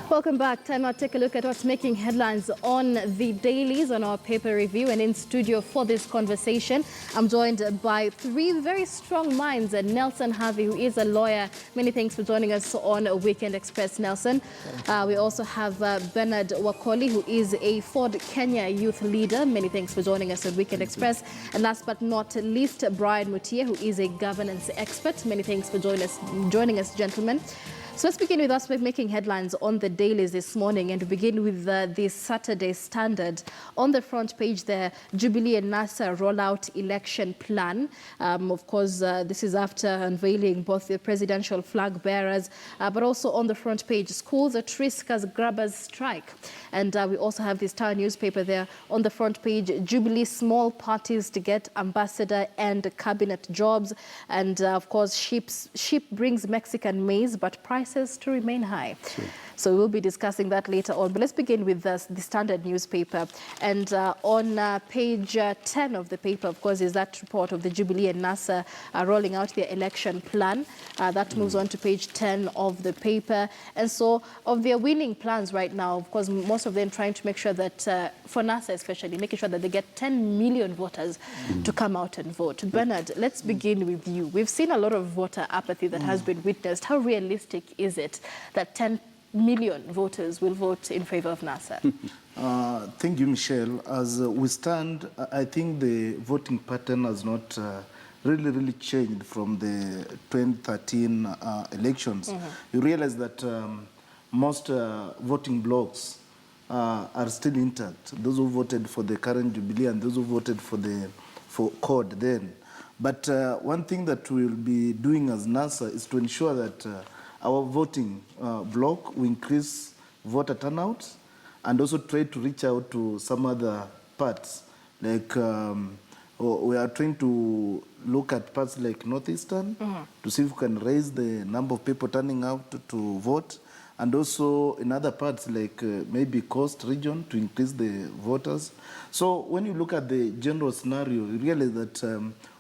Welcome back. Time now to take a look at what's making headlines on the dailies on our paper review. And in studio for this conversation, I'm joined by three very strong minds. Nelson Harvey, who is a lawyer. Many thanks for joining us on Weekend Express, Nelson. We also have Bernard Wakoli, who is a Ford Kenya youth leader. Many thanks for joining us on Weekend Express. And last but not least, Brian Mutia, who is a governance expert. Many thanks for joining us, gentlemen. So let's begin with us making headlines on the dailies this morning, and to begin with the Saturday Standard. On the front page there, Jubilee and NASA rollout election plan. Of course, this is after unveiling both the presidential flag bearers, but also on the front page, schools at risk as grabbers strike. And we also have the Star newspaper there on the front page, Jubilee small parties to get ambassador and cabinet jobs. And of course, sheep brings Mexican maize, but prices to remain high. Sure. So we'll be discussing that later on. But let's begin with the Standard newspaper. And on page 10 of the paper, of course, is that report of the Jubilee and NASA rolling out their election plan. That moves on to page 10 of the paper. And so of their winning plans right now, of course, most of them trying to make sure that, for NASA especially, making sure that they get 10 million voters to come out and vote. Bernard, let's begin with you. We've seen a lot of voter apathy that has been witnessed. How realistic is it that 10 million voters will vote in favor of NASA? Thank you, Michelle. As we stand, I think the voting pattern has not really changed from the 2013 elections. You realize that most voting blocks are still intact. Those who voted for the current Jubilee and those who voted for CORD then. But one thing that we'll be doing as NASA is to ensure that our voting block will increase voter turnout and also try to reach out to some other parts. Like we are trying to look at parts like Northeastern to see if we can raise the number of people turning out to vote. And also in other parts like maybe Coast region to increase the voters. So when you look at the general scenario, you realize that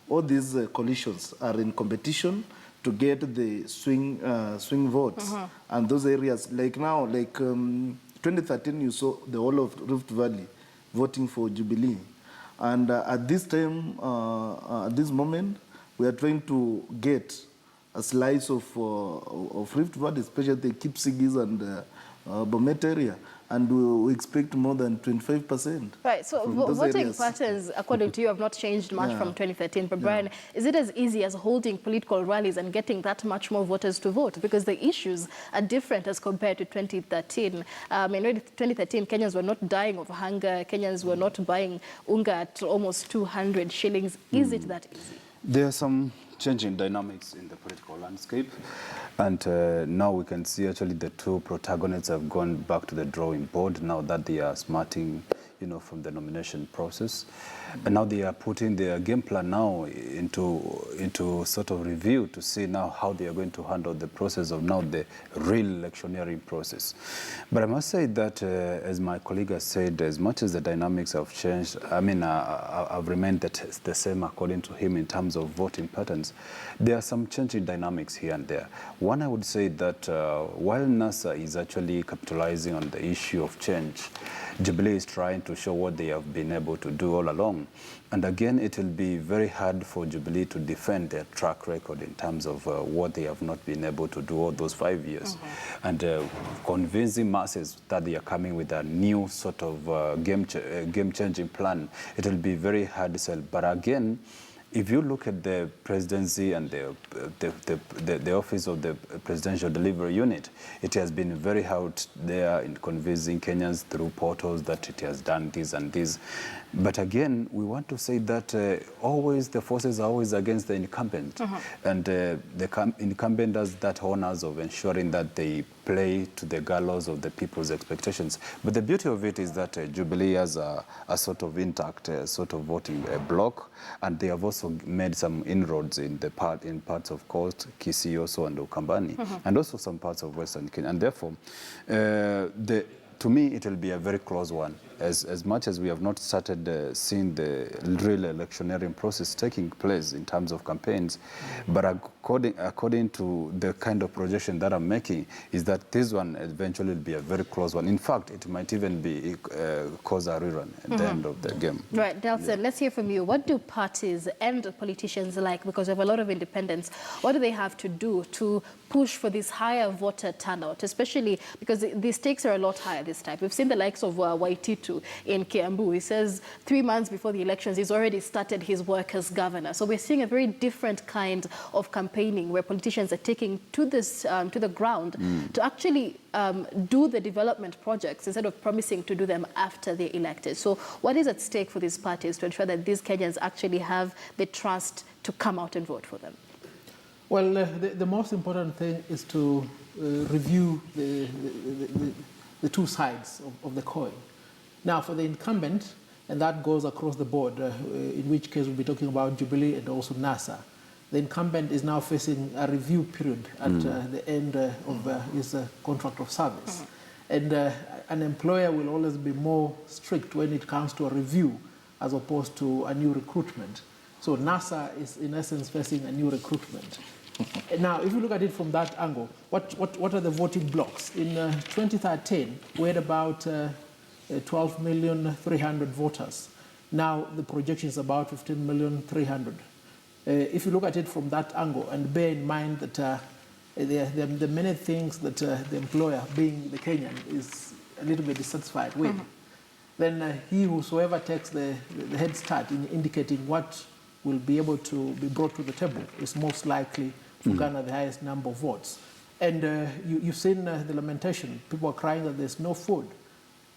all these coalitions are in competition to get the swing votes. And those areas, like now, like 2013, you saw the whole of Rift Valley voting for Jubilee. And at this time, at this moment, we are trying to get a slice of Rift Valley, especially the Kipsigis and Bomet area. And we expect more than 25%. Right, so voting patterns, according to you, have not changed much from 2013. But Brian, is it as easy as holding political rallies and getting that much more voters to vote? Because the issues are different as compared to 2013. In 2013, Kenyans were not dying of hunger. Kenyans were not buying unga at almost 200 shillings. Is it that easy? There are some changing dynamics in the political landscape, and now we can see actually the two protagonists have gone back to the drawing board now that they are smarting, from the nomination process, and now they are putting their game plan now into sort of review to see now how they are going to handle the process of now the real electioneering process. But I must say that, as my colleague has said, as much as the dynamics have changed, I've remained the same according to him in terms of voting patterns. There are some changing dynamics here and there. One, I would say that while NASA is actually capitalizing on the issue of change, Jubilee is trying to show what they have been able to do all along. And again, it will be very hard for Jubilee to defend their track record in terms of what they have not been able to do all those 5 years. And convincing masses that they are coming with a new sort of game-changing plan, it will be very hard to sell. But again, if you look at the presidency and the office of the presidential delivery unit, it has been very hard there in convincing Kenyans through portals that it has done this and this. But again, we want to say that always the forces are always against the incumbent. And the incumbent does that honors of ensuring that they play to the gallows of the people's expectations. But the beauty of it is that Jubilee has a sort of intact sort of voting bloc, and they have also made some inroads in parts of Coast, Kisii also, and Ukambani, and also some parts of Western Kenya. And therefore, to me, it will be a very close one. as much as we have not started seeing the real electioneering process taking place in terms of campaigns, but according to the kind of projection that I'm making, is that this one eventually will be a very close one. In fact, it might even be cause a rerun at the end of the game. Right, Nelson, let's hear from you. What do parties and politicians like, because we have a lot of independents, what do they have to do to push for this higher voter turnout, especially because the stakes are a lot higher this time? We've seen the likes of Waititu in Kiambu. He says 3 months before the elections, he's already started his work as governor. So we're seeing a very different kind of campaigning where politicians are taking to the ground to actually do the development projects instead of promising to do them after they're elected. So what is at stake for these parties to ensure that these Kenyans actually have the trust to come out and vote for them? Well, the most important thing is to review the two sides of the coin. Now, for the incumbent, and that goes across the board, in which case we'll be talking about Jubilee and also NASA. The incumbent is now facing a review period at the end of his contract of service. And an employer will always be more strict when it comes to a review as opposed to a new recruitment. So NASA is in essence facing a new recruitment. Now, if you look at it from that angle, what are the voting blocks? In 2013, we had about 12,300,000 voters. Now the projection is about 15,300,000. If you look at it from that angle and bear in mind that there are many things that the employer, being the Kenyan, is a little bit dissatisfied with, then whosoever takes the head start in indicating what will be able to be brought to the table is most likely to garner the highest number of votes. And you've seen the lamentation. People are crying that there's no food.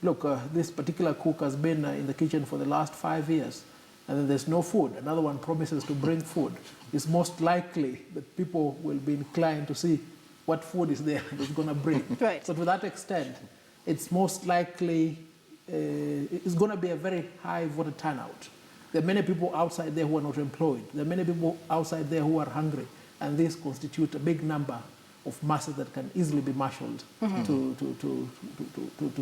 Look, this particular cook has been in the kitchen for the last 5 years, and then there's no food. Another one promises to bring food. It's most likely that people will be inclined to see what food is there that's going to bring. Right. So to that extent, it's most likely, it's going to be a very high voter turnout. There are many people outside there who are not employed. There are many people outside there who are hungry. And this constitutes a big number of masses that can easily be marshaled to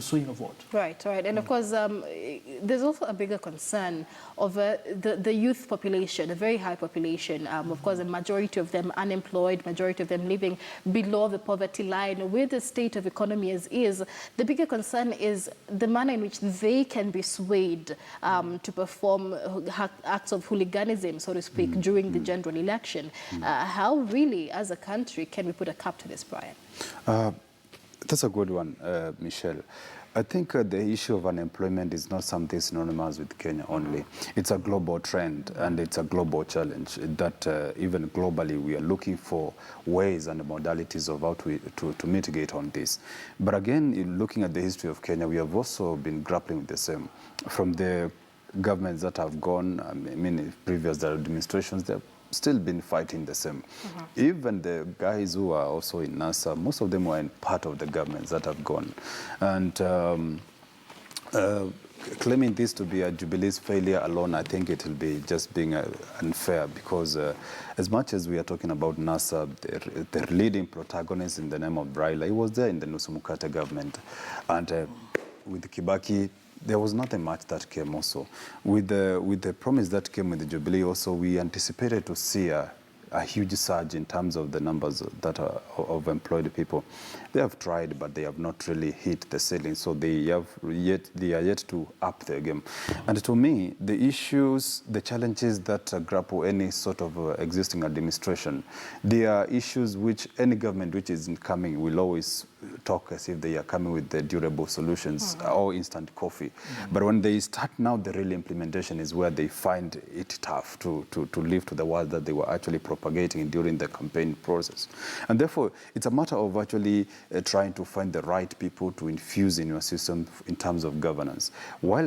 swing a vote. Right, right. And of course, there's also a bigger concern of the youth population, a very high population. Of course, a majority of them unemployed, majority of them living below the poverty line. Where the state of economy is, the bigger concern is the manner in which they can be swayed to perform acts of hooliganism, so to speak, during the general election. How really, as a country, can we put a cap to this, Brian? That's a good one, Michelle. I think the issue of unemployment is not something synonymous with Kenya only. It's a global trend and it's a global challenge that even globally we are looking for ways and modalities of how to mitigate on this. But again, in looking at the history of Kenya, we have also been grappling with the same. From the governments that have gone, I mean, previous administrations, they've still been fighting the same. Even the guys who are also in NASA, most of them were in part of the governments that have gone. And claiming this to be a Jubilee's failure alone, I think it will be just being unfair because as much as we are talking about NASA, the leading protagonist in the name of Raila, he was there in the Nusu Mkate government. And with Kibaki, there was nothing much that came also. With the promise that came with the Jubilee also, we anticipated to see a huge surge in terms of the numbers that are of employed people. They have tried, but they have not really hit the ceiling. So they are yet to up their game. And to me, the issues, the challenges that grapple any sort of existing administration, they are issues which any government which is coming will always talk as if they are coming with the durable solutions or instant coffee. But when they start now, the real implementation is where they find it tough to live to the world that they were actually propagating during the campaign process. And therefore, it's a matter of actually trying to find the right people to infuse in your system in terms of governance. Most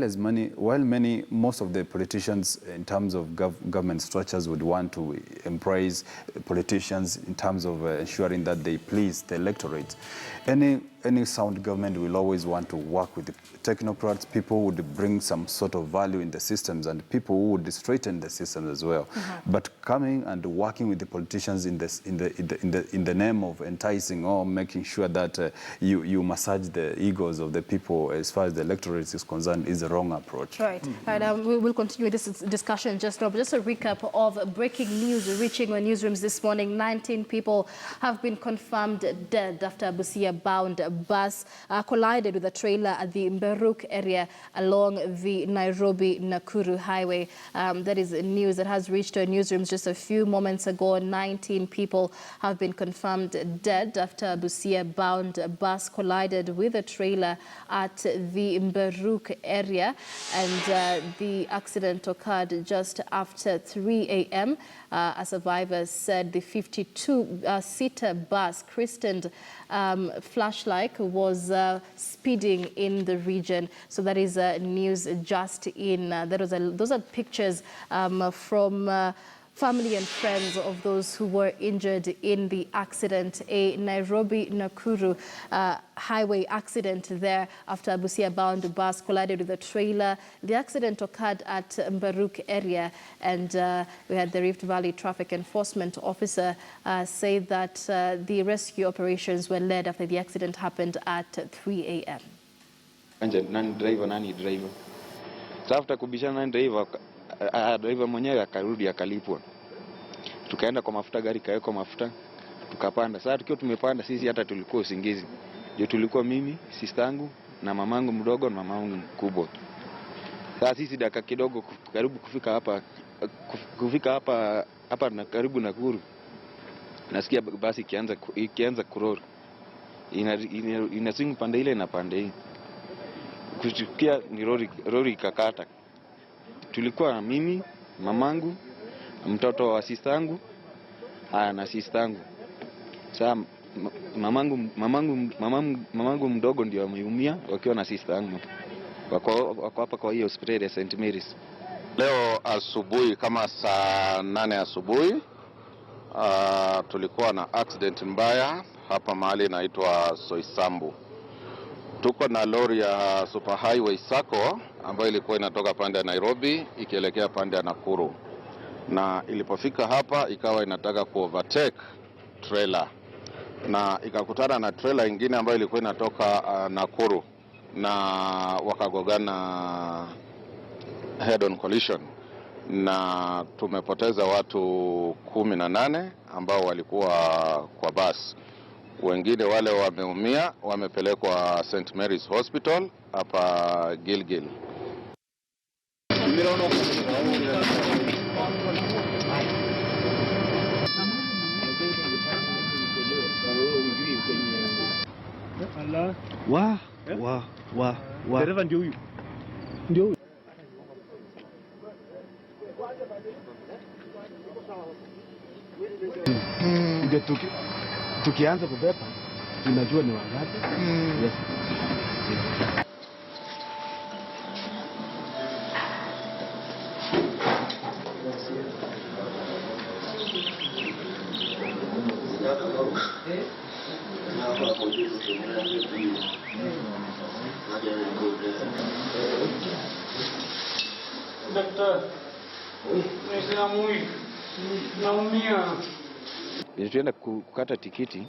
of the politicians in terms of government structures would want to embrace politicians in terms of ensuring that they please the electorate. any sound government will always want to work with the technocrats, people who would bring some sort of value in the systems, and people who would straighten the systems as well. But coming and working with the politicians in the name of enticing or making sure that you massage the egos of the people as far as the electorate is concerned is the wrong approach. Right. And we will continue this discussion just now. But just a recap of breaking news reaching our newsrooms this morning. 19 people have been confirmed dead after a Busia-bound bus collided with a trailer at the Mberuk area along the Nairobi-Nakuru highway. That is news that has reached our newsrooms just a few moments ago. 19 people have been confirmed dead after a Busia-bound bus collided with a trailer at the Mberuk area. And the accident occurred just after 3 a.m. A survivor said the 52-seater bus, christened Flashlight, was speeding in the region. So that is news just in. Those are pictures from family and friends of those who were injured in the accident. A Nairobi-Nakuru highway accident there after a Busia-bound bus collided with a trailer. The accident occurred at Mberuk area, and we had the Rift Valley Traffic Enforcement Officer say that the rescue operations were led after the accident happened at 3 a.m. Nani driver. After kubishana nani driver, driver mwenyewe akarudi akalipwa. Tukaenda kwa mafuta, gari kawekwa mafuta, tukapanda. Sasa tukiwa tumepanda sisi hata tulikuwa usingizi. Ndio tulikuwa mimi, sistangu na mamangu mdogo na mamangu mkubwa. Sasa sisi dakika kidogo karibu kufika hapa na karibu Nakuru. Nasikia basi ikianza kurori. Inaswing pande ile na pande hii. Kusikia ni lori ikakata. Tulikuwa mimi, mamangu, mtoto wa sistangu na sistangu. Sasa mamangu mdogo ndio ameumia wakiwa na sistangu. Wako hapa kwa hiyo hospitali ya St. Mary's. Leo asubuhi kama saa 8 asubuhi tulikuwa na accident mbaya hapa mahali inaitwa Soisambu. Tuko na lori ya Super Highway Sacco ambayo ilikuwa inatoka pande ya Nairobi ikielekea pande ya Nakuru. Na ilipofika hapa ikawa inataka kuovertake trailer. Na ikakutana na trailer ingine ambayo ilikuwa inatoka Nakuru, na wakagongana head on collision. Na tumepoteza watu 18 ambao walikuwa kwa bus. Wengine wale wameumia wamepelekwa St. Mary's Hospital hapa Gilgil. Dereva ndio huyu. Ndio huyu. Ndio tukianza kubeba tunajua ni wangapi. Yes. Daktari, naumia. Tulienda kukata tikiti.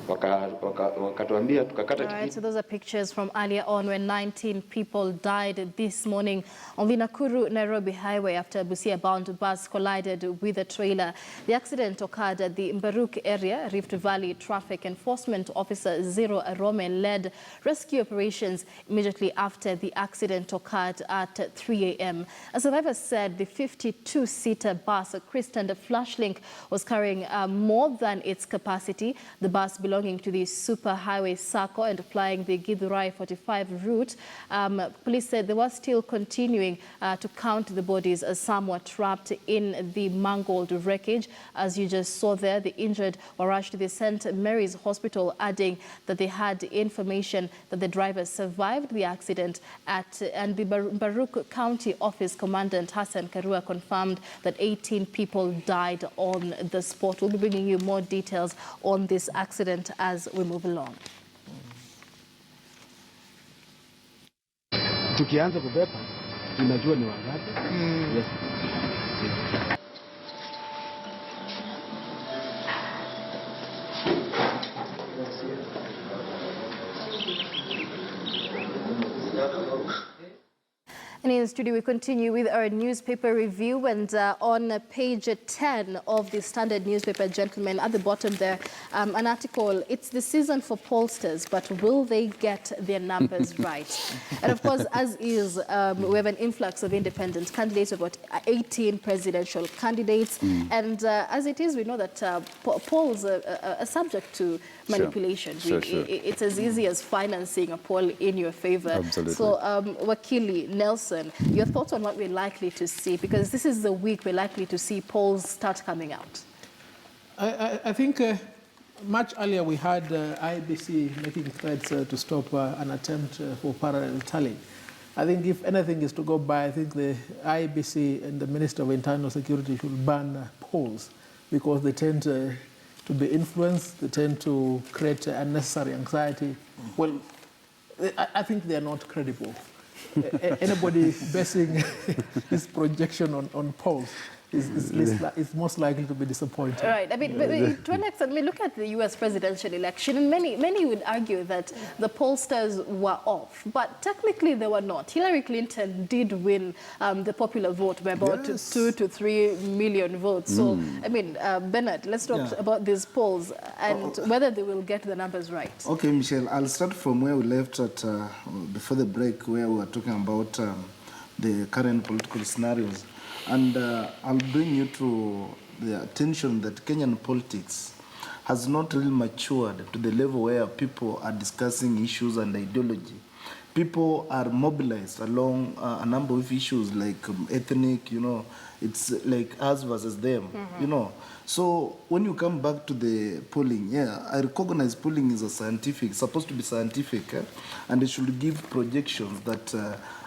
Wakatuambia tukakata tikiti. Right, so those are pictures from earlier on when 19 people died this morning on the Nakuru-Nairobi highway after a Busia-bound bus collided with a trailer. The accident occurred at the Mberuk area. Rift Valley Traffic Enforcement Officer Zero Arome led rescue operations immediately after the accident occurred at 3 a.m. A survivor said the 52-seater bus, christened Flashlight, was carrying more than its capacity. The bus belonging to the Super Highway Sacco and flying the Githurai 45 route. Police said they were still continuing to count the bodies as some were trapped in the mangled wreckage. As you just saw there, the injured were rushed to the St. Mary's Hospital, adding that they had information that the driver survived the accident and the Mberuk County Office Commandant Hassan Karua confirmed that 18 people died on the spot. We'll be bringing you more details on this accident as we move along. tukianza kubeba tunajua ni wangapi. Yes. And in the studio, we continue with our newspaper review. And on page 10 of the Standard newspaper, gentlemen, at the bottom there, an article, it's the season for pollsters, but will they get their numbers right? And of course, as is, we have an influx of independent candidates. We've got 18 presidential candidates. And as it is, we know that polls are subject to manipulation. Sure. It's as easy as financing a poll in your favor. Absolutely. So, Wakili Nelson, your thoughts on what we're likely to see? Because this is the week we're likely to see polls start coming out. I think much earlier we had IBC making threats to stop an attempt for parallel tallying. I think if anything is to go by, I think the IBC and the Minister of Internal Security should ban polls because they tend to be influenced, they tend to create unnecessary anxiety. Well, I think they are not credible. Anybody basing this projection on polls is most likely to be disappointed. Right. I mean, but to an extent, I mean, look at the U.S. presidential election, and many would argue that the pollsters were off, but technically they were not. Hillary Clinton did win the popular vote by about 2 to 3 million votes. So, I mean, Bernard, let's talk about these polls and whether they will get the numbers right. Okay, Michelle, I'll start from where we left at before the break, where we were talking about the current political scenarios. And I'll bring you to the attention that Kenyan politics has not really matured to the level where people are discussing issues and ideology. People are mobilized along a number of issues like ethnic, you know, it's like us versus them, you know. So when you come back to the polling, I recognize polling is supposed to be scientific, and it should give projections that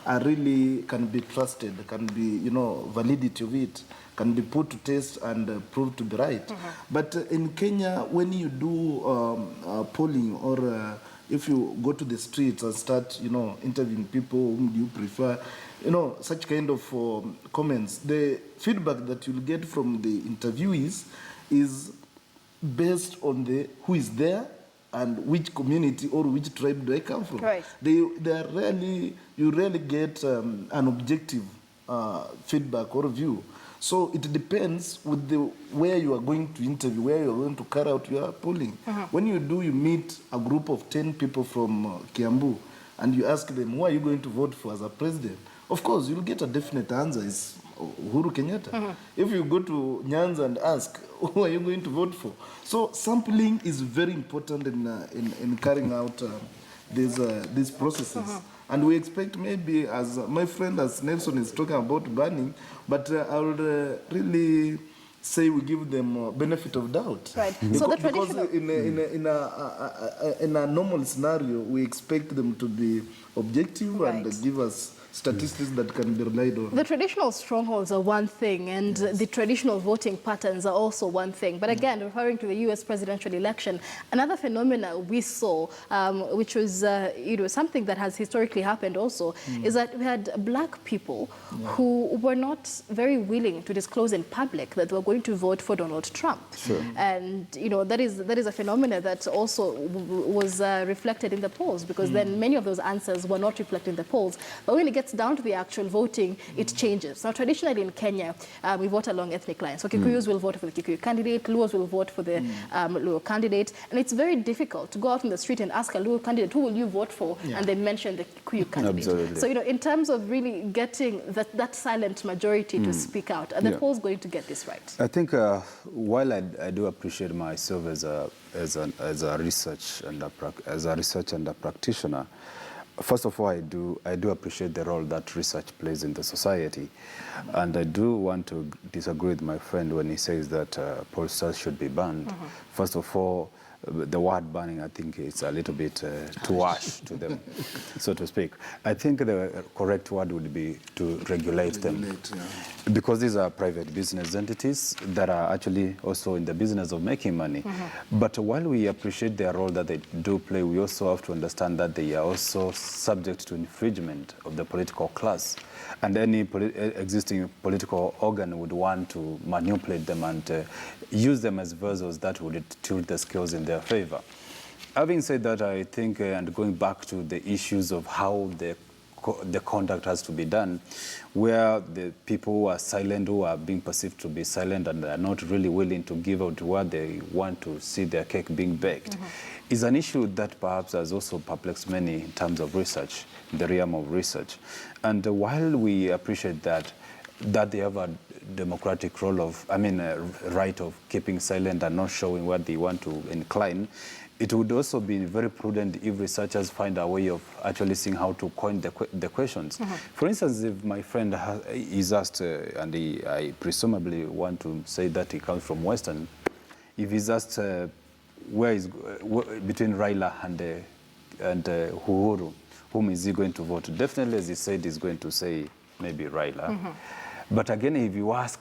are really can be trusted, can be, you know, validity of it, can be put to test and proved to be right. But in Kenya, when you do polling or if you go to the streets and start, you know, interviewing people whom you prefer, you know, such kind of comments, the feedback that you'll get from the interviewees is based on the who is there and which community or which tribe do I come from. Right. They are rarely, you rarely get an objective feedback or view. So it depends with the where you are going to interview, where you are going to carry out your polling. When you meet a group of 10 people from Kiambu and you ask them, who are you going to vote for as a president? Of course, you'll get a definite answer. It's Uhuru Kenyatta. If you go to Nyanza and ask, who are you going to vote for? So sampling is very important in carrying out these processes. And we expect maybe, as my friend, as Nelson is talking about banning, but I would really say we give them benefit of doubt. Right. Because, So the traditional... in a normal scenario, we expect them to be objective and give us statistics that can be relied on. The traditional strongholds are one thing, and the traditional voting patterns are also one thing. But again, referring to the U.S. presidential election, another phenomena we saw, which was you know, something that has historically happened also, is that we had black people who were not very willing to disclose in public that they were going to vote for Donald Trump. And you know, that is a phenomena that also was reflected in the polls, because then many of those answers were not reflected in the polls. But when it gets down to the actual voting, it changes. Now, traditionally in Kenya, we vote along ethnic lines. So Kikuyus will vote for the Kikuyu candidate, Luos will vote for the Luo candidate, and it's very difficult to go out in the street and ask a Luo candidate, who will you vote for, and then mention the Kikuyu candidate. Absolutely. So, you know, in terms of really getting that silent majority to speak out, are the polls going to get this right? I think while I do appreciate myself as a research and a practitioner, first of all, I do appreciate the role that research plays in the society, and I do want to disagree with my friend when he says that pollsters should be banned. First of all, the word banning, I think it's a little bit too harsh to them, so to speak. I think the correct word would be to regulate them. Yeah. Because these are private business entities that are actually also in the business of making money. But while we appreciate their role that they do play, we also have to understand that they are also subject to infringement of the political class. And any existing political organ would want to manipulate them and use them as vessels that would tilt the scales in their favor. Having said that, I think, and going back to the issues of how the conduct has to be done, where the people who are silent, who are being perceived to be silent and are not really willing to give out what they want to see their cake being baked, is an issue that perhaps has also perplexed many in terms of research, in the realm of research. And while we appreciate that they have a democratic role of, right of keeping silent and not showing what they want to incline, it would also be very prudent if researchers find a way of actually seeing how to coin the questions. For instance, if my friend is asked, and I presumably want to say that he comes from Western, if he's asked where is between Raila and Uhuru, whom is he going to vote? Definitely, as he said, he's going to say maybe Raila. But again, if you ask,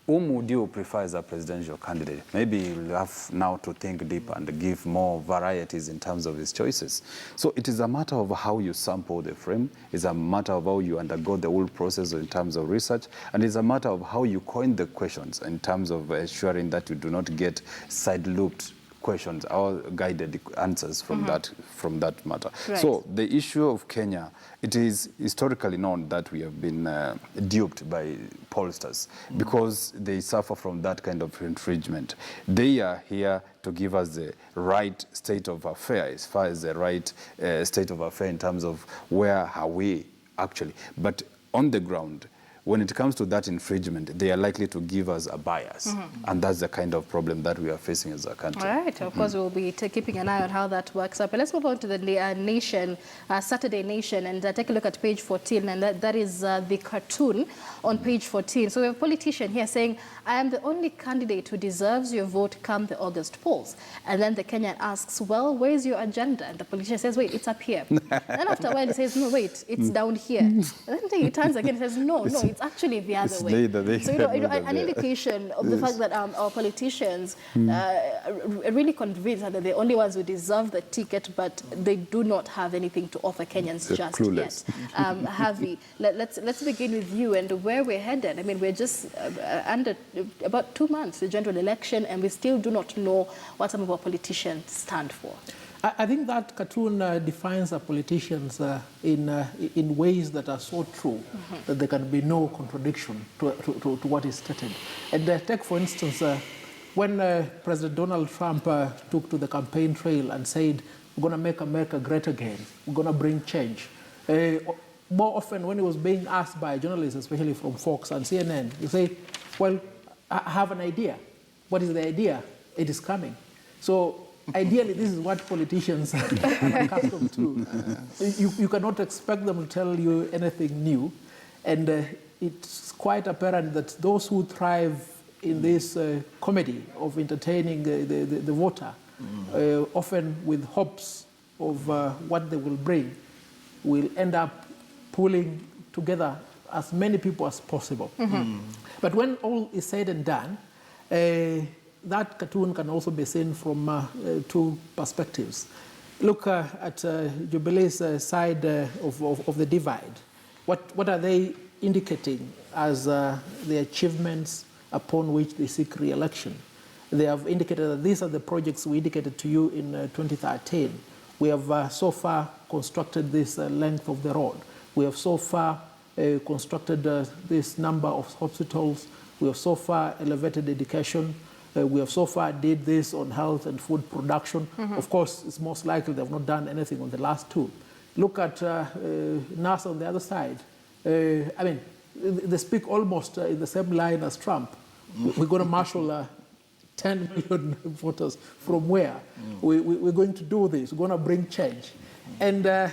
whom would you prefer as a presidential candidate? Maybe you'll have now to think deep and give more varieties in terms of his choices. So it is a matter of how you sample the frame. It's a matter of how you undergo the whole process in terms of research. And it's a matter of how you coin the questions in terms of ensuring that you do not get side-looped questions or guided answers from that matter. Right. So the issue of Kenya, it is historically known that we have been duped by pollsters because they suffer from that kind of infringement. They are here to give us the right state of affairs, as far as the right state of affairs in terms of where are we actually. But on the ground, when it comes to that infringement, they are likely to give us a bias. And that's the kind of problem that we are facing as a country. All right. Of course, we'll be keeping an eye on how that works out. But let's move on to the Nation, Saturday Nation, and take a look at page 14. And that is the cartoon on page 14. So we have a politician here saying, I am the only candidate who deserves your vote come the August polls. And then the Kenyan asks, well, where's your agenda? And the politician says, wait, it's up here. Then after a while, he says, no, wait, it's down here. And then he turns again and says, no, it's actually the other way. So, an indication of the fact that our politicians are really convinced that they're the only ones who deserve the ticket, but they do not have anything to offer Kenyans just clueless. yet. Harvey, let's begin with you and where we're headed. I mean, we're just under about 2 months to the general election, and we still do not know what some of our politicians stand for. I think that cartoon defines our politicians in ways that are so true that there can be no contradiction to what is stated. And take, for instance, when President Donald Trump took to the campaign trail and said, we're going to make America great again, we're going to bring change. More often when he was being asked by journalists, especially from Fox and CNN, he said, well, I have an idea. What is the idea? It is coming. So ideally, this is what politicians are accustomed to. You cannot expect them to tell you anything new. And it's quite apparent that those who thrive in this comedy of entertaining the voter, often with hopes of what they will bring, will end up pulling together as many people as possible. But when all is said and done, that cartoon can also be seen from two perspectives. Look at Jubilee's side of the divide. What are they indicating as the achievements upon which they seek re-election? They have indicated that these are the projects we indicated to you in 2013. We have so far constructed this length of the road. We have so far constructed this number of hospitals. We have so far elevated education. We have so far did this on health and food production. Of course, it's most likely they have not done anything on the last two. Look at NASA on the other side. I mean, they speak almost in the same line as Trump. We're going to marshal 10 million voters from where? We're going to do this. We're going to bring change. And the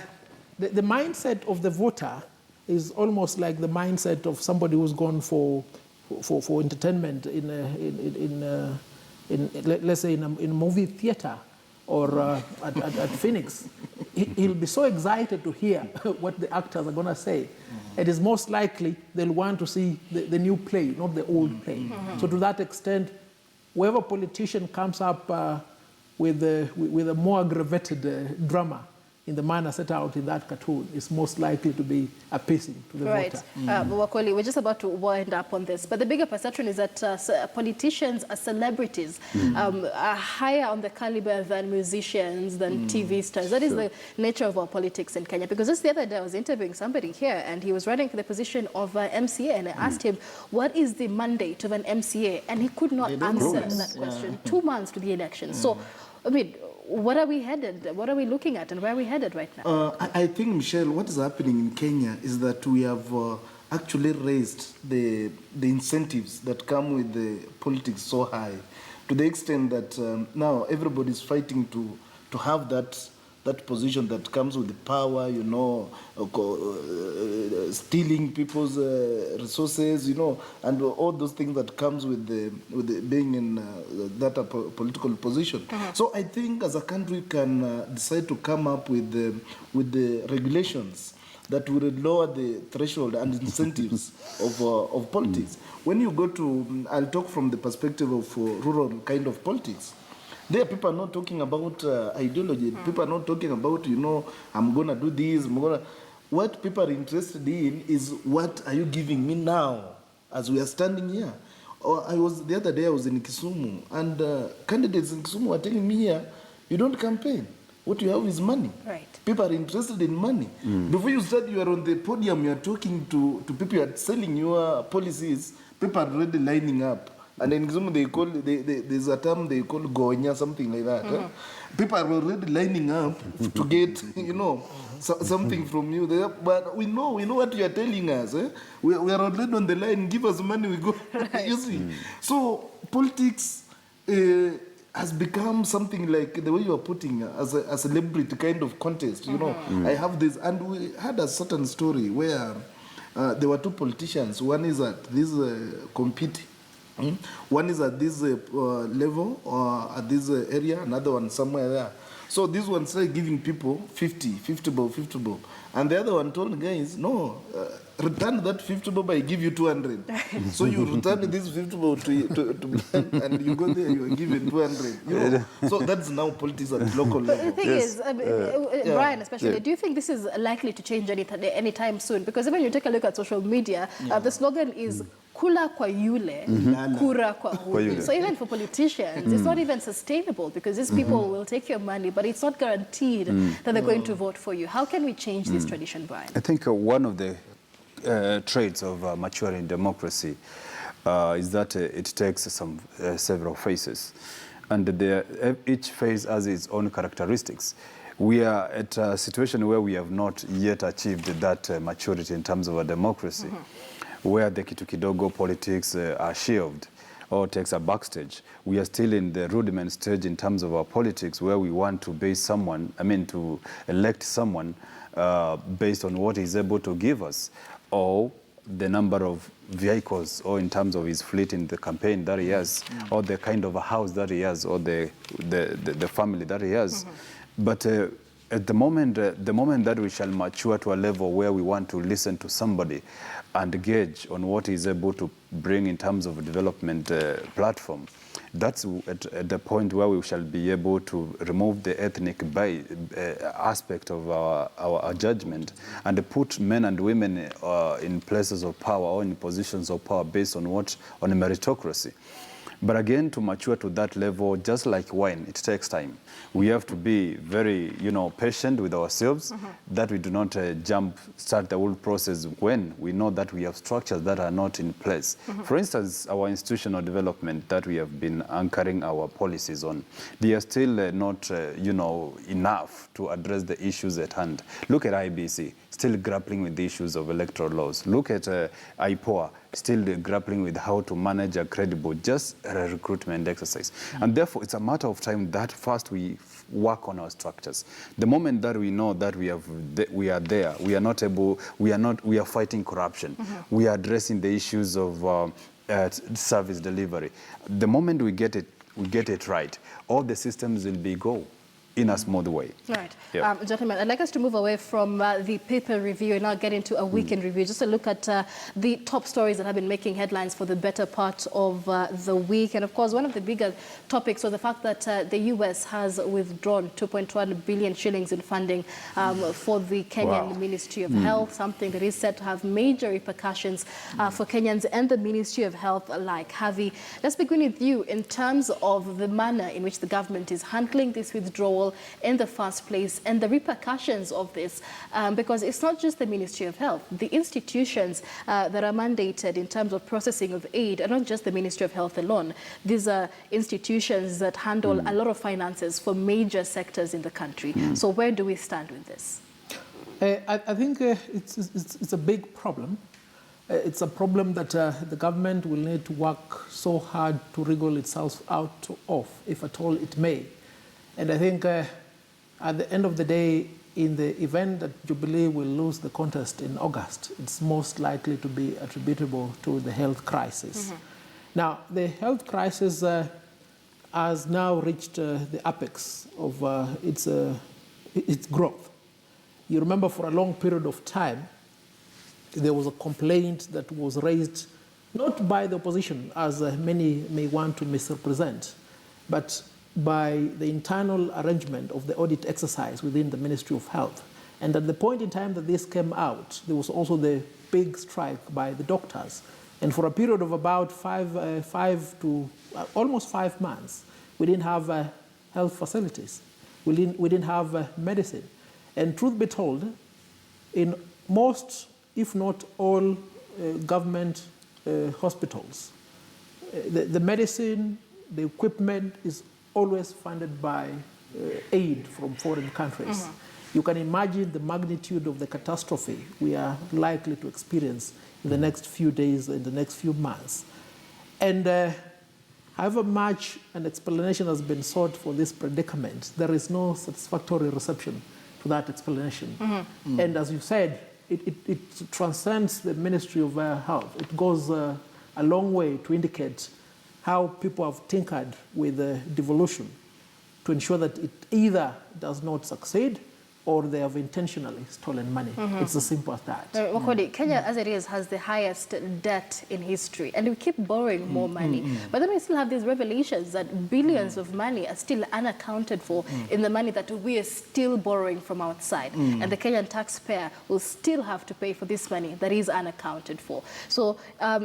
mindset of the voter is almost like the mindset of somebody who's gone for entertainment let's say in a movie theater, or at Phoenix, he'll be so excited to hear what the actors are going to say. It is most likely they'll want to see the new play, not the old play. So to that extent, whoever politician comes up with a more aggravated drama in the manner set out in that cartoon is most likely to be appeasing to the voter. Wakoli, we're just about to wind up on this, but the bigger perception is that politicians are celebrities, are higher on the caliber than musicians, than TV stars. That is the nature of our politics in Kenya. Because just the other day I was interviewing somebody here and he was running for the position of MCA, and I asked him, what is the mandate of an MCA? And he could not answer that question. 2 months to the election. So, I mean, what are we headed? What are we looking at, and where are we headed right now? I think, Michelle, what is happening in Kenya is that we have actually raised the incentives that come with the politics so high, to the extent that now everybody is fighting to have that position that comes with the power, you know, stealing people's resources, you know, and all those things that comes with the being in that political position. So I think as a country we can decide to come up with the regulations that will lower the threshold and incentives of politics. When you go to, I'll talk from the perspective of rural kind of politics. There, people are not talking about ideology. People are not talking about, you know, I'm going to do this. What people are interested in is, what are you giving me now as we are standing here? Or the other day I was in Kisumu, and candidates in Kisumu are telling me here, you don't campaign. What you have is money. Right. People are interested in money. Before you start, you are on the podium, you are talking to people, you are selling your policies, people are already lining up. And in Kisumu, there's a term they call gonya, something like that. People are already lining up to get, you know, something from you. But we know what you are telling us. We are already on the line. Give us money, we go. You see. So politics has become something like the way you are putting as a celebrity kind of contest. You know, I have this, and we had a certain story where there were two politicians. One is at this competing. One is at this level or at this area, another one somewhere there. So this one started giving people 50 bob. And the other one told guys, no, return that 50 bob, I give you 200. So you return this 50 bob to and you go there, you are given 200. You know? So that's now politics at local level. The thing is, Brian especially, do you think this is likely to change anytime soon? Because even you take a look at social media, the slogan is kula kwa yule, kura kwa huyu. So even for politicians, it's not even sustainable, because these people will take your money, but it's not guaranteed that they're going to vote for you. How can we change this tradition, Brian? I think one of the traits of maturing democracy is that it takes several phases, and each phase has its own characteristics. We are at a situation where we have not yet achieved that maturity in terms of a democracy, where the kitu kidogo politics are shelved or takes a backstage. We are still in the rudiment stage in terms of our politics, where we want to base someone, to elect someone based on what he's able to give us, or the number of vehicles, or in terms of his fleet in the campaign that he has, or the kind of a house that he has, or the family that he has. But at the moment that we shall mature to a level where we want to listen to somebody and gauge on what he's able to bring in terms of a development platform, that's at the point where we shall be able to remove the ethnic aspect of our judgment and put men and women in places of power or in positions of power based on a meritocracy. But again, to mature to that level, just like wine, it takes time. We have to be very, patient with ourselves, that we do not start the whole process when we know that we have structures that are not in place. For instance, our institutional development that we have been anchoring our policies on, they are still not, enough to address the issues at hand. Look at IBC, still grappling with the issues of electoral laws. Look at IPOA, still grappling with how to manage a credible recruitment exercise. And therefore, it's a matter of time that first we work on our structures. The moment that we know that we are there, we are fighting corruption. We are addressing the issues of service delivery. The moment we get it right, all the systems will be go. in a smooth way. Right. Yeah. Gentlemen, I'd like us to move away from the paper review and now get into a weekend review, just to look at the top stories that have been making headlines for the better part of the week. And of course, one of the bigger topics was the fact that the US has withdrawn 2.1 billion shillings in funding for the Kenyan Ministry of Health, something that is said to have major repercussions for Kenyans and the Ministry of Health alike. Harvey, let's begin with you in terms of the manner in which the government is handling this withdrawal in the first place and the repercussions of this, because it's not just the Ministry of Health. The institutions that are mandated in terms of processing of aid are not just the Ministry of Health alone. These are institutions that handle a lot of finances for major sectors in the country. So where do we stand with this? I think it's a big problem. It's a problem that the government will need to work so hard to wriggle itself out of, if at all it may. And I think at the end of the day, in the event that Jubilee will lose the contest in August, it's most likely to be attributable to the health crisis. Now, the health crisis has now reached the apex of its growth. You remember for a long period of time, there was a complaint that was raised not by the opposition, as many may want to misrepresent, but by the internal arrangement of the audit exercise within the Ministry of Health. And at the point in time that this came out, there was also the big strike by the doctors. And for a period of about almost 5 months, we didn't have health facilities. We didn't have medicine. And truth be told, in most, if not all, government hospitals, the medicine, the equipment is always funded by aid from foreign countries. You can imagine the magnitude of the catastrophe we are likely to experience in the next few days, in the next few months. And however much an explanation has been sought for this predicament, there is no satisfactory reception to that explanation. And as you said, it transcends the Ministry of Health. It goes a long way to indicate how people have tinkered with devolution to ensure that it either does not succeed or they have intentionally stolen money. It's as simple as that. Wakoli, Kenya, as it is, has the highest debt in history, and we keep borrowing more money. But then we still have these revelations that billions of money are still unaccounted for in the money that we are still borrowing from outside. And the Kenyan taxpayer will still have to pay for this money that is unaccounted for. So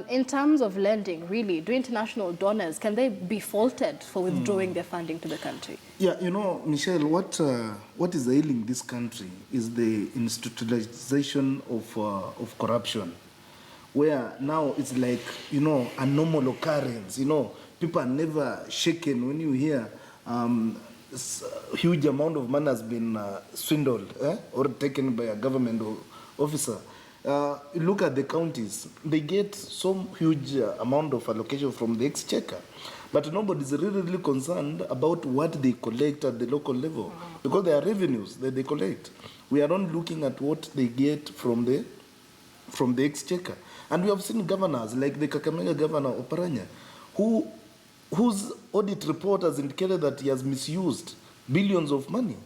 in terms of lending, really, do international donors, can they be faulted for withdrawing their funding to the country? Yeah, you know, Michelle, what is ailing this country is the institutionalization of corruption, where now it's like, you know, a normal occurrence. You know, people are never shaken when you hear huge amount of money has been swindled or taken by a government officer. Look at the counties. They get some huge amount of allocation from the exchequer. But nobody is really concerned about what they collect at the local level, because there are revenues that they collect. We are not looking at what they get from the exchequer. And we have seen governors, like the Kakamega governor, Oparanya, whose audit report has indicated that he has misused billions of money.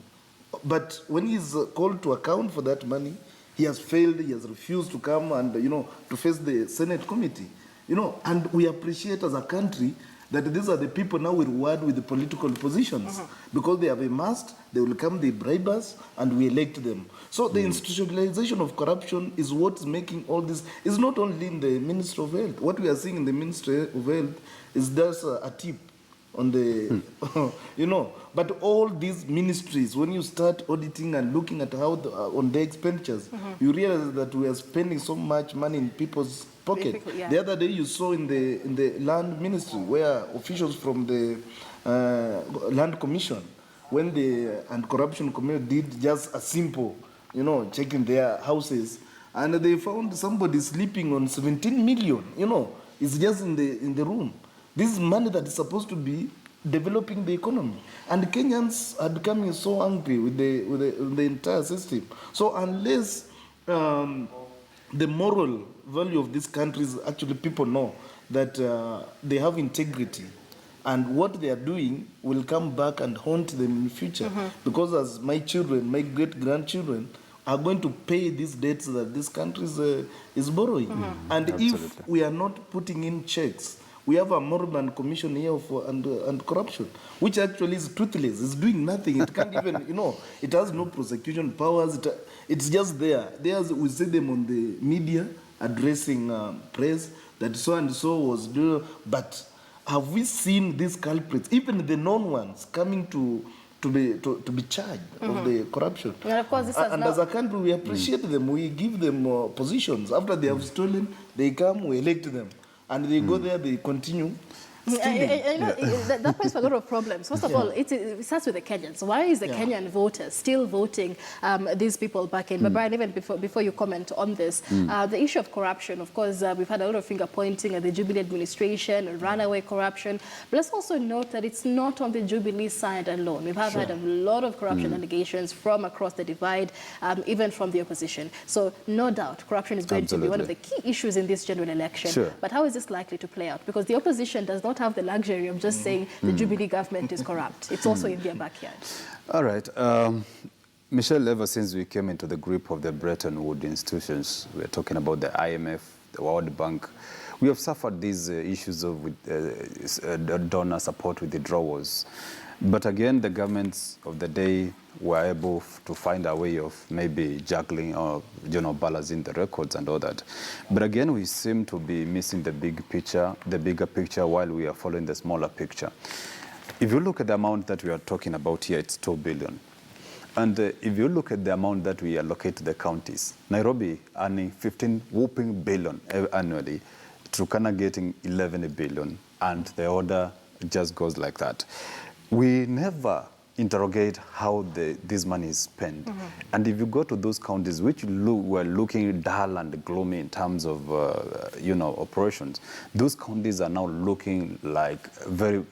But when he is called to account for that money, he has failed, he has refused to come and, you know, to face the Senate committee. You know, and we appreciate as a country that these are the people now we reward with the political positions. Because they have amassed, they will come, they bribe us, and we elect them. So the institutionalization of corruption is what's making all this. It's not only in the Ministry of Health. What we are seeing in the Ministry of Health is just a tip on the, you know. But all these ministries, when you start auditing and looking at how on their expenditures, you realize that we are spending so much money in people's pocket. Yeah. The other day you saw in the land ministry where officials from the land commission, when the anti-corruption committee did just a simple, you know, checking their houses, and they found somebody sleeping on 17 million. You know, it's just in the room. This is money that is supposed to be developing the economy, and Kenyans are becoming so angry with the entire system. So unless the moral value of these countries, actually people know that they have integrity, And what they are doing will come back and haunt them in the future. Because as my children, my great-grandchildren, are going to pay these debts that this country is borrowing. And if we are not putting in checks, we have a Morgan Commission here for and corruption, which actually is toothless. It's doing nothing. It can't even, it has no prosecution powers. It's just there. We see them on the media addressing press that so and so was doing. But have we seen these culprits, even the known ones, coming to be charged of the corruption? And of course, this and as a country, we appreciate them. We give them positions. After they have stolen, they come, we elect them. And they go there, they continue stealing. That poses a lot of problems. First of all, it starts with the Kenyans. Why is the Kenyan voters still voting these people back in? But Brian, even before you comment on this, the issue of corruption, of course, we've had a lot of finger pointing at the Jubilee administration, runaway corruption. But let's also note that it's not on the Jubilee side alone. We've had a lot of corruption allegations from across the divide, even from the opposition. So no doubt, corruption is going to be one of the key issues in this general election. But how is this likely to play out? Because the opposition does not have the luxury of just saying the Jubilee government is corrupt. It's also in their backyard. All right. Michelle, ever since we came into the grip of the Bretton Woods institutions, we're talking about the IMF, the World Bank, we have suffered these issues of donor support with withdrawals. But again, the governments of the day were able to find a way of maybe juggling or balancing the records and all that. But again, we seem to be missing the bigger picture while we are following the smaller picture. If you look at the amount that we are talking about here, it's 2 billion. And if you look at the amount that we allocate to the counties, Nairobi earning 15 whooping billion annually, Turkana getting 11 billion, and the order just goes like that. We never interrogate how this money is spent. And if you go to those counties which were looking dull and gloomy in terms of operations, those counties are now looking like very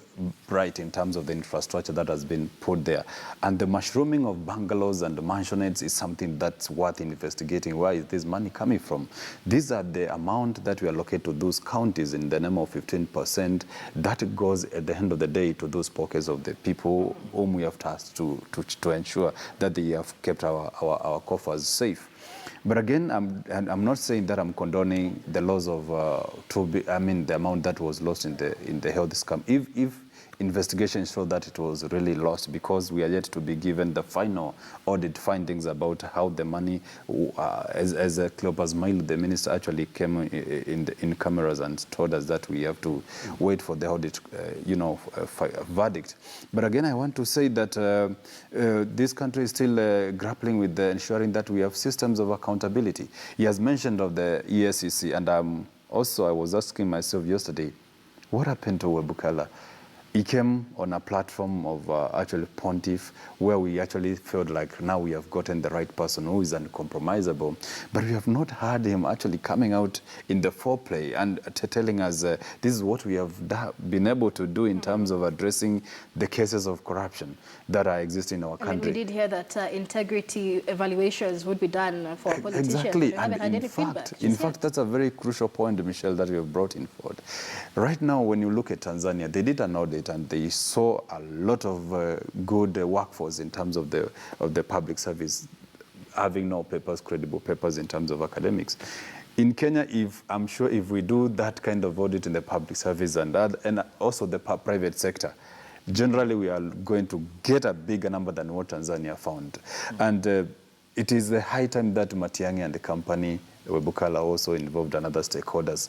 bright in terms of the infrastructure that has been put there. And the mushrooming of bungalows and mansionettes is something that's worth investigating. Where is this money coming from? These are the amount that we allocate to those counties in the name of 15%. That goes at the end of the day to those pockets of the people whom we have tasked to ensure that they have kept our coffers safe. But again, I'm not saying that I'm condoning the loss of the amount that was lost in the health scam. If investigations show that it was really lost, because we are yet to be given the final audit findings about how the money, as Cleopas Mailu, the minister, actually came in cameras and told us that we have to wait for the audit, verdict. But again, I want to say that this country is still grappling with ensuring that we have systems of accountability. He has mentioned of the ESCC, and I was asking myself yesterday, what happened to Webukala? He came on a platform of actually pontiff, where we actually felt like now we have gotten the right person who is uncompromisable. But we have not heard him actually coming out in the foreplay and telling us this is what we have been able to do in terms of addressing the cases of corruption that are existing in our country. We did hear that integrity evaluations would be done for politicians. Exactly. We haven't had any feedback. In fact, that's a very crucial point, Michelle, that we have brought in forward. Right now, when you look at Tanzania, they did an audit and they saw a lot of good workforce in terms of the public service, having no papers, credible papers in terms of academics. In Kenya, I'm sure if we do that kind of audit in the public service and also the private sector, generally we are going to get a bigger number than what Tanzania found. And it is the high time that Matiang'i and the company, Webukala, also involved and other stakeholders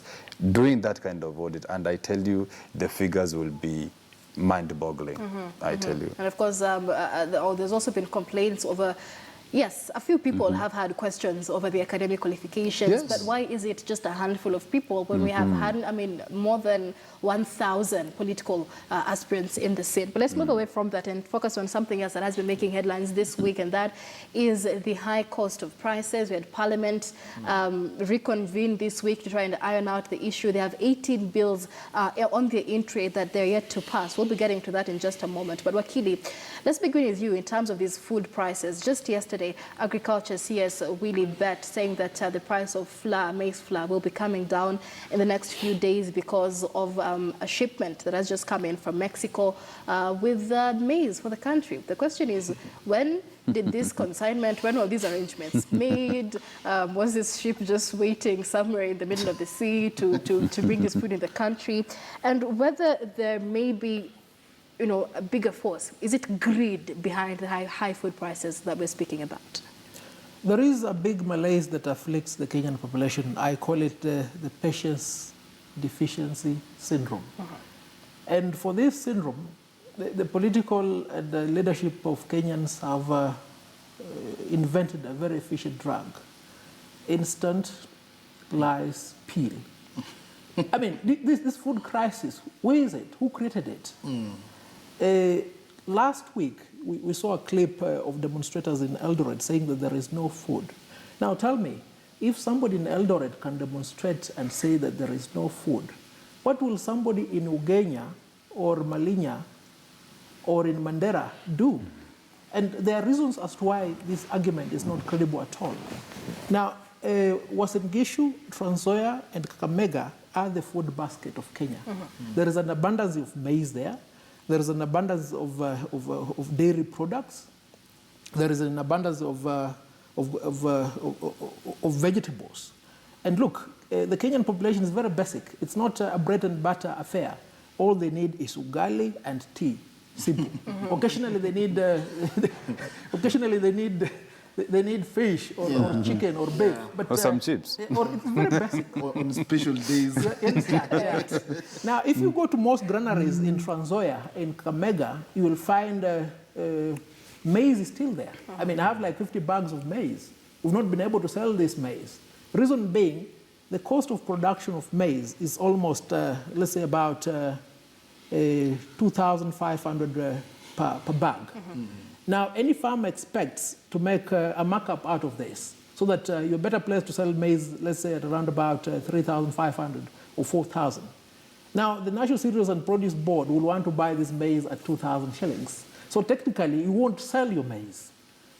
doing that kind of audit. And I tell you, the figures will be mind-boggling, I tell you. And of course, there's also been complaints over, yes, a few people have had questions over the academic qualifications, but why is it just a handful of people when we have had, more than 1,000 political aspirants in the seat? But let's move away from that and focus on something else that has been making headlines this week, and that is the high cost of prices. We had Parliament reconvene this week to try and iron out the issue. They have 18 bills on the in-trade that they're yet to pass. We'll be getting to that in just a moment. But Wakili, let's begin with you in terms of these food prices. Just yesterday, yesterday, Agriculture CS Willie Bet saying that the price of flour, maize flour, will be coming down in the next few days because of a shipment that has just come in from Mexico with maize for the country. The question is, when did this consignment, when were these arrangements made? Was this ship just waiting somewhere in the middle of the sea to bring this food in the country? And whether there may be, you know, a bigger force. Is it greed behind the high food prices that we're speaking about? There is a big malaise that afflicts the Kenyan population. I call it the patience deficiency syndrome. And for this syndrome, the political and the leadership of Kenyans have invented a very efficient drug. Instant lice peel. I mean, this food crisis, where is it? Who created it? Last week, we saw a clip of demonstrators in Eldoret saying that there is no food. Now tell me, if somebody in Eldoret can demonstrate and say that there is no food, what will somebody in Ugenya or Malinya or in Mandera do? And there are reasons as to why this argument is not credible at all. Now, Uasin Gishu, Trans Nzoia, and Kakamega are the food basket of Kenya. There is an abundance of maize there. There is an abundance of dairy products. There is an abundance of vegetables. And look, the Kenyan population is very basic. It's not a bread and butter affair. All they need is ugali and tea. Simple. Occasionally they need fish or chicken or beef. But, or some chips. Or it's very basic. Or on special days. Now, if you go to most granaries in Trans Nzoia, in Kakamega, you will find maize is still there. I mean, I have like 50 bags of maize. We've not been able to sell this maize. Reason being, the cost of production of maize is almost, let's say, about 2,500 per bag. Now, any farmer expects to make a markup out of this so that you're better placed to sell maize, let's say, at around about 3,500 or 4,000. Now, the National Cereals and Produce Board will want to buy this maize at 2,000 shillings. So technically, you won't sell your maize.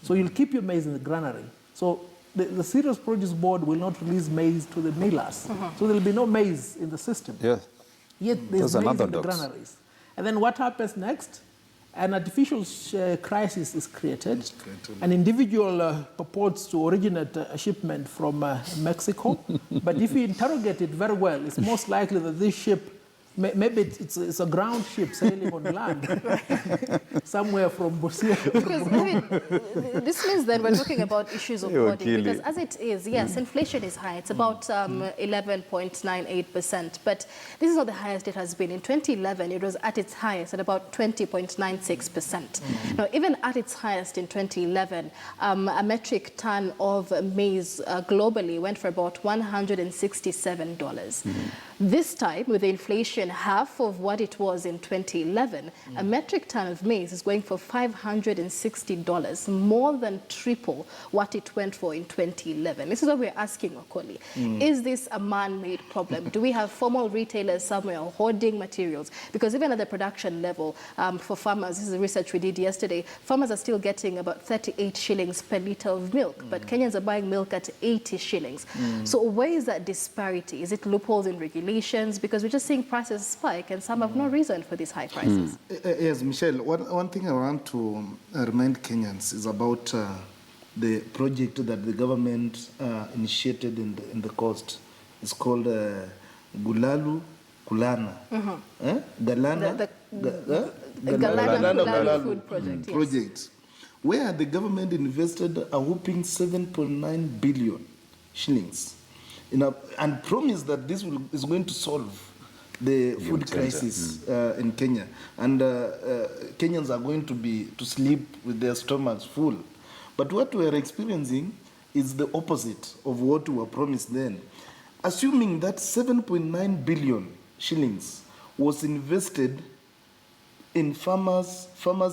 So you'll keep your maize in the granary. So the Cereals Produce Board will not release maize to the millers. So there'll be no maize in the system. Yes. Yet there's maize in the granaries. And then what happens next? An artificial crisis is created. An individual purports to originate a shipment from Mexico. But if you interrogate it very well, it's most likely that this ship, maybe it's a ground ship sailing on land somewhere from Busia. Because I mean, this means that we're talking about issues of body. Because as it is, yes, inflation is high. It's about 11.98%. But this is not the highest it has been. In 2011, it was at its highest at about 20.96%. Now, even at its highest in 2011, a metric ton of maize globally went for about $167. This time, with the inflation half of what it was in 2011, a metric ton of maize is going for $560, more than triple what it went for in 2011. This is what we're asking, Okoli. Is this a man-made problem? Do we have formal retailers somewhere hoarding materials? Because even at the production level, for farmers, this is the research we did yesterday, farmers are still getting about 38 shillings per litre of milk, but Kenyans are buying milk at 80 shillings. So where is that disparity? Is it loopholes in regulations? Because we're just seeing prices spike and some have no reason for these high prices. Yes, Michelle, one thing I want to remind Kenyans is about the project that the government initiated in the coast. It's called Gulalu Kulana. Galana? Galana Food Project. Project, where the government invested a whopping 7.9 billion shillings and promised that this is going to solve the food crisis in Kenya. And Kenyans are going to sleep with their stomachs full. But what we are experiencing is the opposite of what we were promised then. Assuming that 7.9 billion shillings was invested in farmers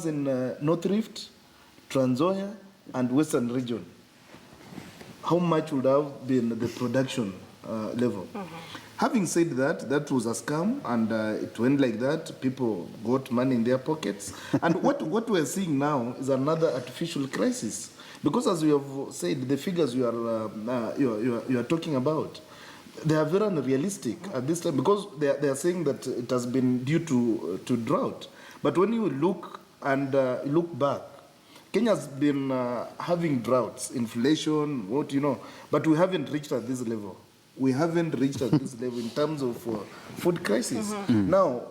in North Rift, Trans Nzoia, and Western region, how much would have been the production level? Having said that, that was a scam, and it went like that. People got money in their pockets. And what we're seeing now is another artificial crisis. Because as we have said, the figures you are talking about, they are very unrealistic at this time, because they are saying that it has been due to drought. But when you look and look back, Kenya has been having droughts, inflation, but we haven't reached at this level. We haven't reached at this level in terms of food crisis. Now,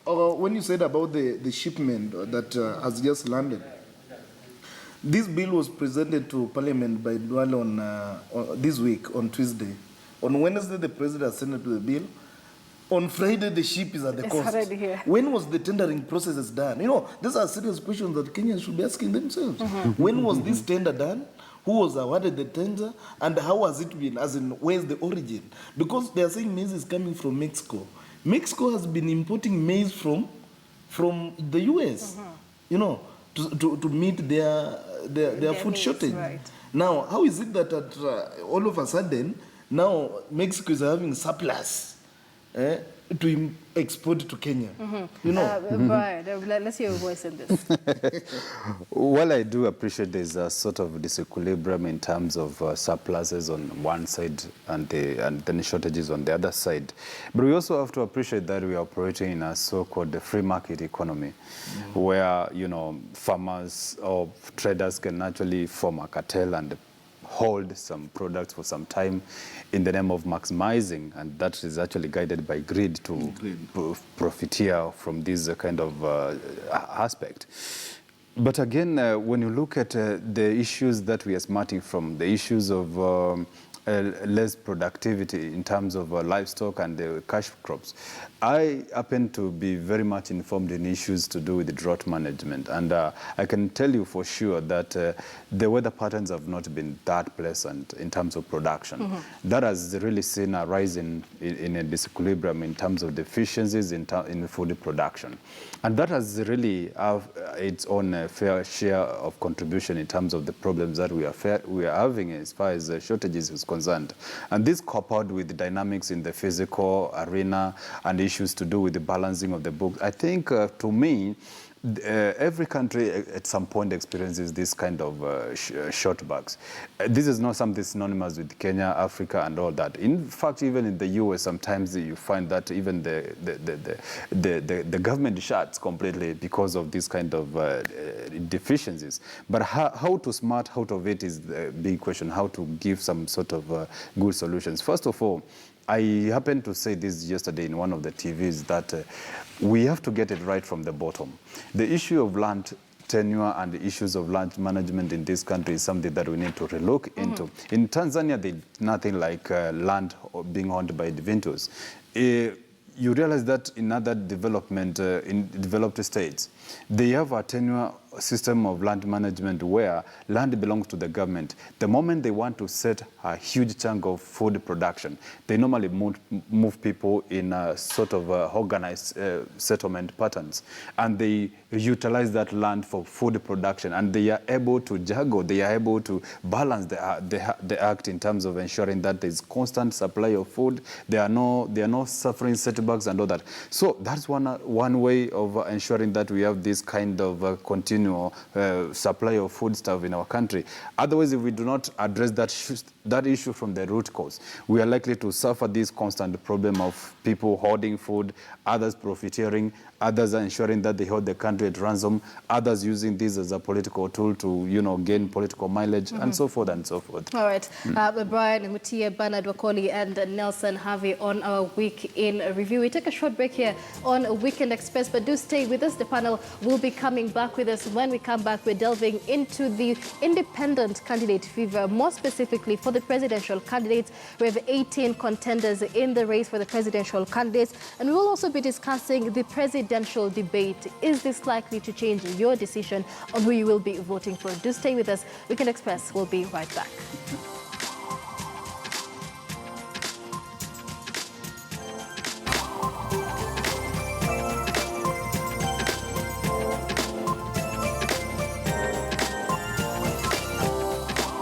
when you said about the shipment that has just landed, this bill was presented to Parliament by Duale on this week, on Tuesday. On Wednesday, the President has sent it to the bill. On Friday, the ship is at the coast. It's already here. When was the tendering process done? These are serious questions that Kenyans should be asking themselves. When was this tender done? Who was awarded the tender? And how has it been? As in, where's the origin? Because they are saying maize is coming from Mexico. Mexico has been importing maize from the US, to meet their food needs, shortage. right. Now, how is it that all of a sudden, now Mexico is having surplus to export to Kenya? Brian, let's hear your voice in this. Well, I do appreciate there's a sort of disequilibrium in terms of surpluses on one side and then shortages on the other side. But we also have to appreciate that we are operating in a so-called free market economy, where, farmers or traders can actually form a cartel and hold some products for some time in the name of maximizing, and that is actually guided by greed to profiteer from this kind of aspect. But again, when you look at the issues that we are smarting from, the issues of less productivity in terms of livestock and the cash crops, I happen to be very much informed in issues to do with drought management, and I can tell you for sure that the weather patterns have not been that pleasant in terms of production. That has really seen a rise in a disequilibrium in terms of deficiencies in food production, and that has really have its own fair share of contribution in terms of the problems that we are having as far as shortages is concerned. And this coupled with the dynamics in the physical arena and issues to do with the balancing of the books, I think to me, every country at some point experiences this kind of shortbacks. This is not something synonymous with Kenya, Africa, and all that. In fact, even in the US, sometimes you find that even the government shuts completely because of this kind of deficiencies. But how to smart out of it is the big question, how to give some sort of good solutions. First of all, I happened to say this yesterday in one of the TVs that we have to get it right from the bottom. The issue of land tenure and the issues of land management in this country is something that we need to relook into. In Tanzania, there's nothing like land being owned by individuals. You realize that in other development, in developed states, they have a tenure system of land management where land belongs to the government. The moment they want to set a huge chunk of food production, they normally move people in a sort of organized settlement patterns, and they utilize that land for food production, and they are able to juggle, they are able to balance the act in terms of ensuring that there is constant supply of food. There are no suffering setbacks and all that. So that's one way of ensuring that we have this kind of continual supply of foodstuff in our country. Otherwise, if we do not address that issue from the root cause, we are likely to suffer this constant problem of people hoarding food, others profiteering, others are ensuring that they hold the country at ransom, others using this as a political tool to, gain political mileage, and so forth and so forth. All right. Brian Mutia, Bernard Wakoli, and Nelson Harvey on our Week in Review. We take a short break here on Weekend Express, but do stay with us. The panel will be coming back with us. When we come back, we're delving into the independent candidate fever, more specifically for the presidential candidates. We have 18 contenders in the race for the presidential candidates, and we will also be discussing the presidential debate. Is this likely to change your decision on who you will be voting for? Do stay with us. Weekend Express will be right back.